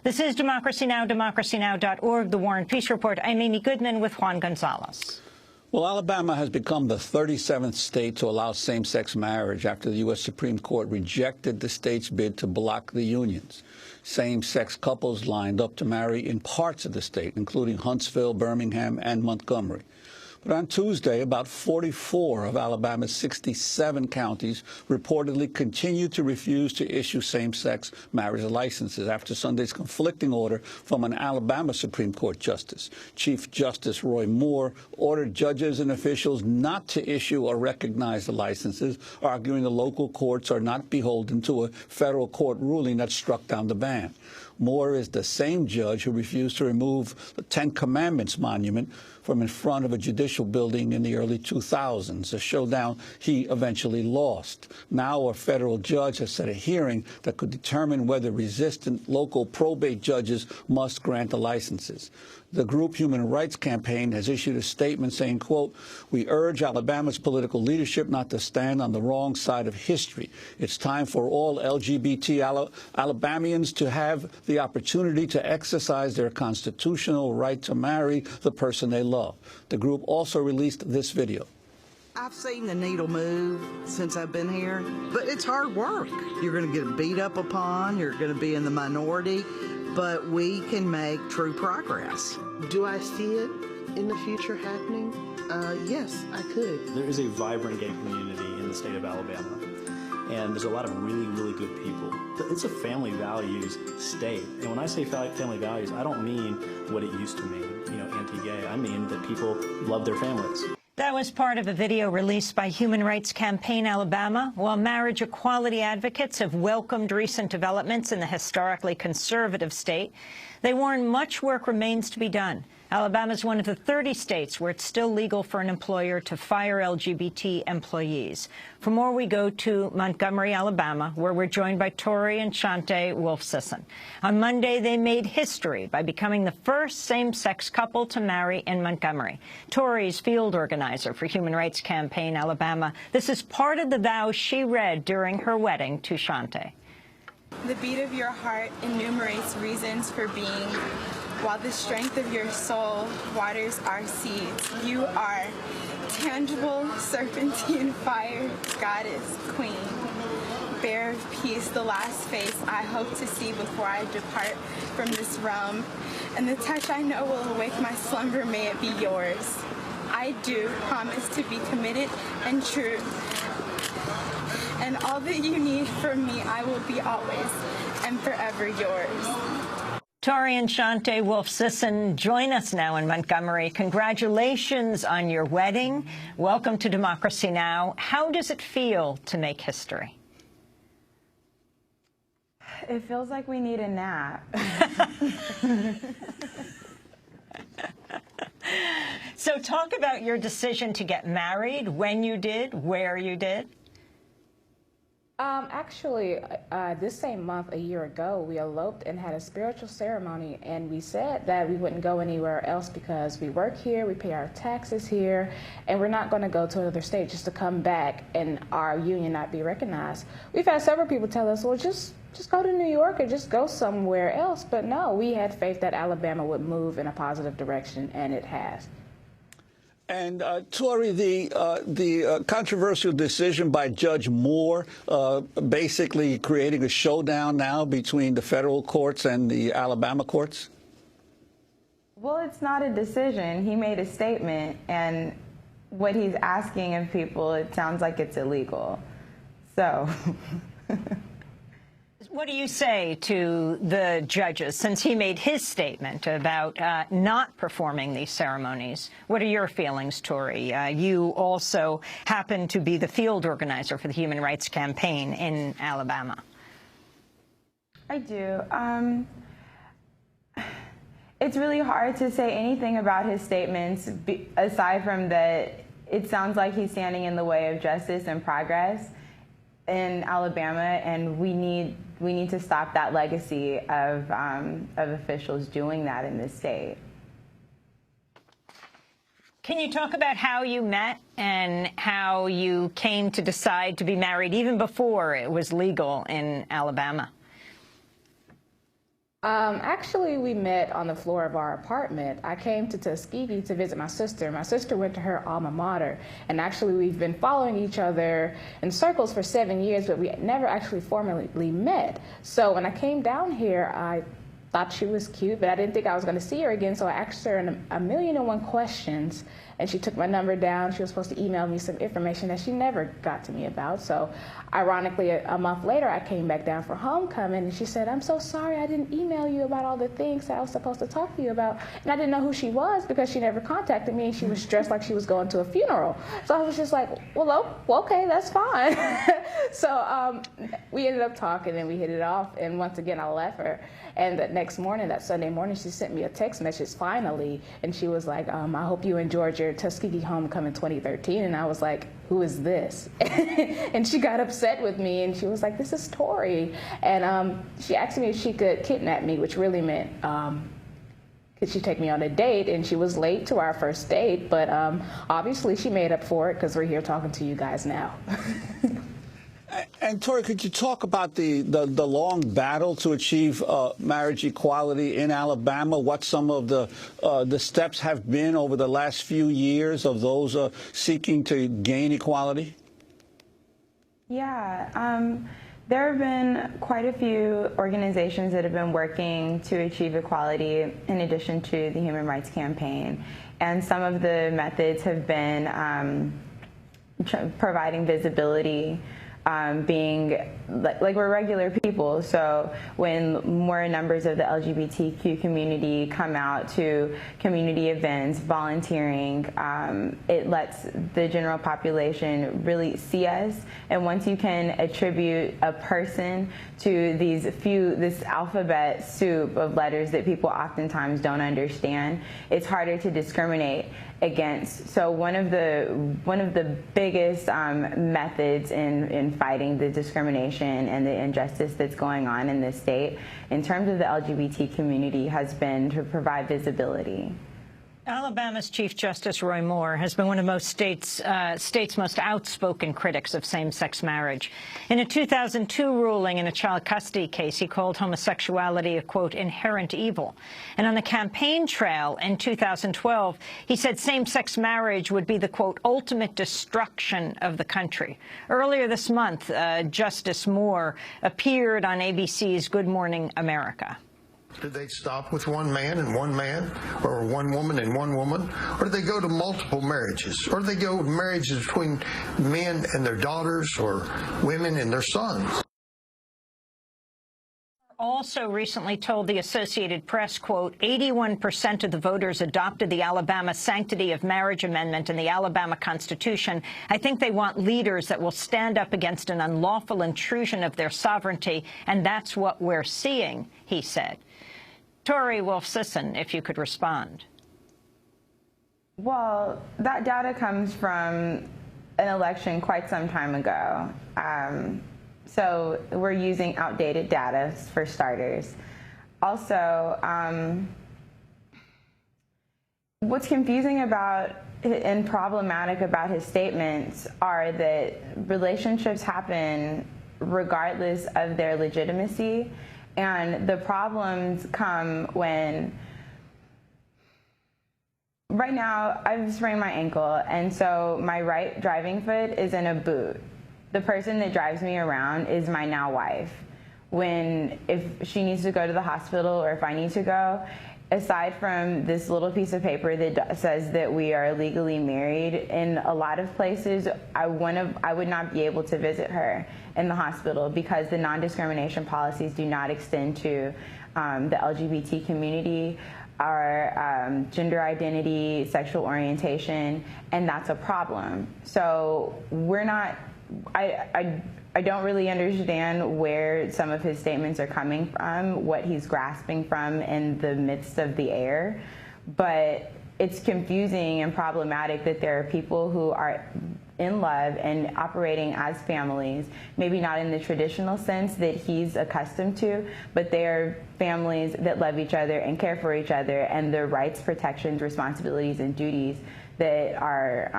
This is Democracy Now!, democracynow.org, The War and Peace Report. I'm Amy Goodman with Juan Gonzalez. Well, Alabama has become the 37th state to allow same-sex marriage after the U.S. Supreme Court rejected the state's bid to block the unions. Same-sex couples lined up to marry in parts of the state, including Huntsville, Birmingham, and Montgomery. But on Tuesday, about 44 of Alabama's 67 counties reportedly continued to refuse to issue same-sex marriage licenses after Sunday's conflicting order from an Alabama Supreme Court justice. Chief Justice Roy Moore ordered judges and officials not to issue or recognize the licenses, arguing the local courts are not beholden to a federal court ruling that struck down the ban. Moore is the same judge who refused to remove the Ten Commandments monument from in front of a judicial building in the early 2000s, a showdown he eventually lost. Now a federal judge has set a hearing that could determine whether resistant local probate judges must grant the licenses. The group Human Rights Campaign has issued a statement saying, quote, "We urge Alabama's political leadership not to stand on the wrong side of history. It's time for all LGBT Alabamians to have the opportunity to exercise their constitutional right to marry the person they love." The group also released this video. I've seen the needle move since I've been here, but it's hard work. You're going to get beat up upon, you're going to be in the minority, but we can make true progress. Do I see it in the future happening? Yes, I could. There is a vibrant gay community in the state of Alabama, and there's a lot of really, really good people. It's a family values state, and when I say family values, I don't mean what it used to mean, anti-gay. I mean that people love their families. That was part of a video released by Human Rights Campaign Alabama. While marriage equality advocates have welcomed recent developments in the historically conservative state, they warn much work remains to be done. Alabama is one of the 30 states where it's still legal for an employer to fire LGBT employees. For more, we go to Montgomery, Alabama, where we're joined by Tori and Shante Wolfe-Sisson. On Monday, they made history by becoming the first same-sex couple to marry in Montgomery. Tori's field organizer for Human Rights Campaign Alabama. This is part of the vows she read during her wedding to Shante. The beat of your heart enumerates reasons for being, while the strength of your soul waters our seeds. You are tangible, serpentine fire, goddess, queen. Bear of peace, the last face I hope to see before I depart from this realm. And the touch I know will awake my slumber, may it be yours. I do promise to be committed and true. And all that you need from me, I will be always and forever yours. Tori and Shante Wolfe-Sisson join us now in Montgomery. Congratulations on your wedding. Welcome to Democracy Now! How does it feel to make history? It feels like we need a nap. So talk about your decision to get married, when you did, where you did. Actually, this same month, a year ago, we eloped and had a spiritual ceremony, and we said that we wouldn't go anywhere else because we work here, we pay our taxes here, and we're not going to go to another state just to come back and our union not be recognized. We've had several people tell us, well, just go to New York or just go somewhere else. But no, we had faith that Alabama would move in a positive direction, and it has. And Tori, the controversial decision by Judge Moore, basically creating a showdown now between the federal courts and the Alabama courts? Well, it's not a decision. He made a statement, and what he's asking of people, it sounds like it's illegal. So... What do you say to the judges, since he made his statement about not performing these ceremonies? What are your feelings, Tori? You also happen to be the field organizer for the Human Rights Campaign in Alabama. I do. It's really hard to say anything about his statements, aside from that it sounds like he's standing in the way of justice and progress in Alabama, and we need to stop that legacy of officials doing that in this state. Can you talk about how you met and how you came to decide to be married even before it was legal in Alabama? Actually, we met on the floor of our apartment. I came to Tuskegee to visit my sister. My sister went to her alma mater, and actually we've been following each other in circles for 7 years, but we never actually formally met. So when I came down here, I thought she was cute, but I didn't think I was going to see her again, so I asked her a million and one questions, and she took my number down. She was supposed to email me some information that she never got to me about. So ironically, a month later, I came back down for homecoming, and she said, "I'm so sorry I didn't email you about all the things that I was supposed to talk to you about." And I didn't know who she was because she never contacted me, and she was dressed like she was going to a funeral. So I was just like, well okay, that's fine. So we ended up talking, and we hit it off, and once again, I left her. And that next morning, that Sunday morning, she sent me a text message finally, and she was like, "I hope you enjoyed your Tuskegee homecoming 2013. And I was like, "Who is this?" And she got upset with me, and she was like, "This is Tori." And she asked me if she could kidnap me, which really meant could she take me on a date, and she was late to our first date, but obviously she made up for it because we're here talking to you guys now. And Tori, could you talk about the long battle to achieve marriage equality in Alabama? What some of the steps have been over the last few years of those seeking to gain equality? Yeah, there have been quite a few organizations that have been working to achieve equality in addition to the Human Rights Campaign. And some of the methods have been providing visibility, being like we're regular people, so when more numbers of the LGBTQ community come out to community events, volunteering, it lets the general population really see us. And once you can attribute a person to this alphabet soup of letters that people oftentimes don't understand, it's harder to discriminate against. So one of the biggest methods in fighting the discrimination and the injustice that's going on in this state in terms of the LGBT community has been to provide visibility. Alabama's Chief Justice Roy Moore has been one of most states' most outspoken critics of same-sex marriage. In a 2002 ruling in a child custody case, he called homosexuality a, quote, inherent evil. And on the campaign trail in 2012, he said same-sex marriage would be the, quote, ultimate destruction of the country. Earlier this month, Justice Moore appeared on ABC's Good Morning America. Did they stop with one man and one man, or one woman and one woman? Or did they go to multiple marriages? Or did they go marriages between men and their daughters, or women and their sons? Also recently told the Associated Press, quote, 81% of the voters adopted the Alabama Sanctity of Marriage Amendment in the Alabama Constitution. I think they want leaders that will stand up against an unlawful intrusion of their sovereignty, and that's what we're seeing, he said. Tori Wolfe-Sisson, if you could respond. Well, that data comes from an election quite some time ago. So we're using outdated data for starters. Also, what's confusing about and problematic about his statements are that relationships happen regardless of their legitimacy. And the problems come when, right now, I've sprained my ankle, and so my right driving foot is in a boot. The person that drives me around is my now wife. If she needs to go to the hospital or if I need to go, aside from this little piece of paper that says that we are legally married, in a lot of places, I would not be able to visit her in the hospital because the non-discrimination policies do not extend to the LGBT community, our gender identity, sexual orientation, and that's a problem. So we're not, I don't really understand where some of his statements are coming from, what he's grasping from in the midst of the air, but it's confusing and problematic that there are people who are in love and operating as families, maybe not in the traditional sense that he's accustomed to, but they're families that love each other and care for each other, and their rights, protections, responsibilities, and duties that are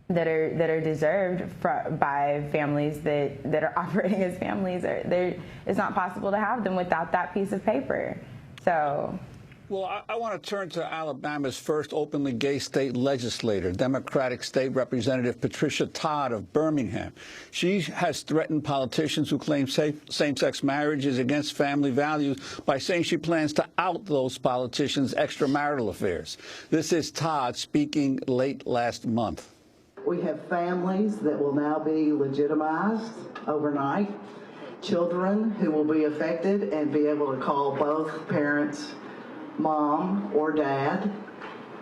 that are deserved by families that are operating as families. It's not possible to have them without that piece of paper. So. Well, I want to turn to Alabama's first openly gay state legislator, Democratic State Representative Patricia Todd of Birmingham. She has threatened politicians who claim same-sex marriage is against family values by saying she plans to out those politicians' extramarital affairs. This is Todd speaking late last month. We have families that will now be legitimized overnight, children who will be affected and be able to call both parents mom or dad,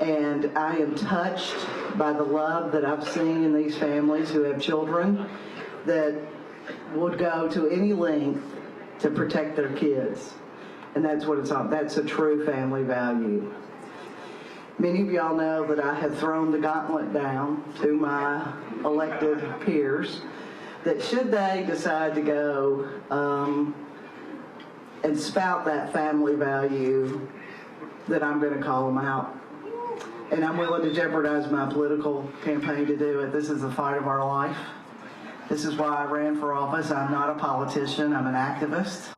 and I am touched by the love that I've seen in these families who have children that would go to any length to protect their kids, and that's what it's on. That's a true family value. Many of y'all know that I have thrown the gauntlet down to my elected peers that should they decide to go and spout that family value, that I'm going to call them out. And I'm willing to jeopardize my political campaign to do it. This is the fight of our life. This is why I ran for office. I'm not a politician. I'm an activist.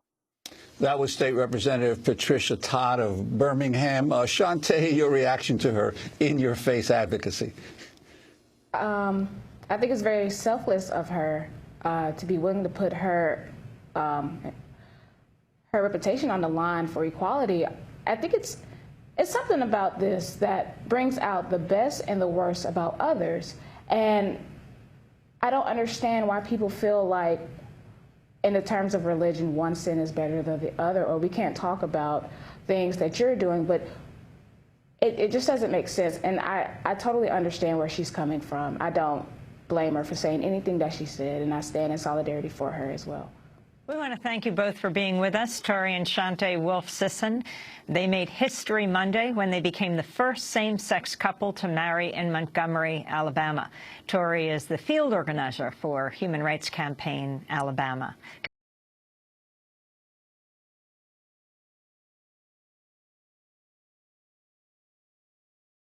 That was State Representative Patricia Todd of Birmingham. Shantae, your reaction to her in-your-face advocacy? I think it's very selfless of her to be willing to put her reputation on the line for equality. I think it's something about this that brings out the best and the worst about others. And I don't understand why people feel like, in the terms of religion, one sin is better than the other, or we can't talk about things that you're doing, but it just doesn't make sense. And I totally understand where she's coming from. I don't blame her for saying anything that she said, and I stand in solidarity for her as well. We want to thank you both for being with us, Tori and Shantae Wolfe-Sisson. They made history Monday when they became the first same-sex couple to marry in Montgomery, Alabama. Tori is the field organizer for Human Rights Campaign Alabama.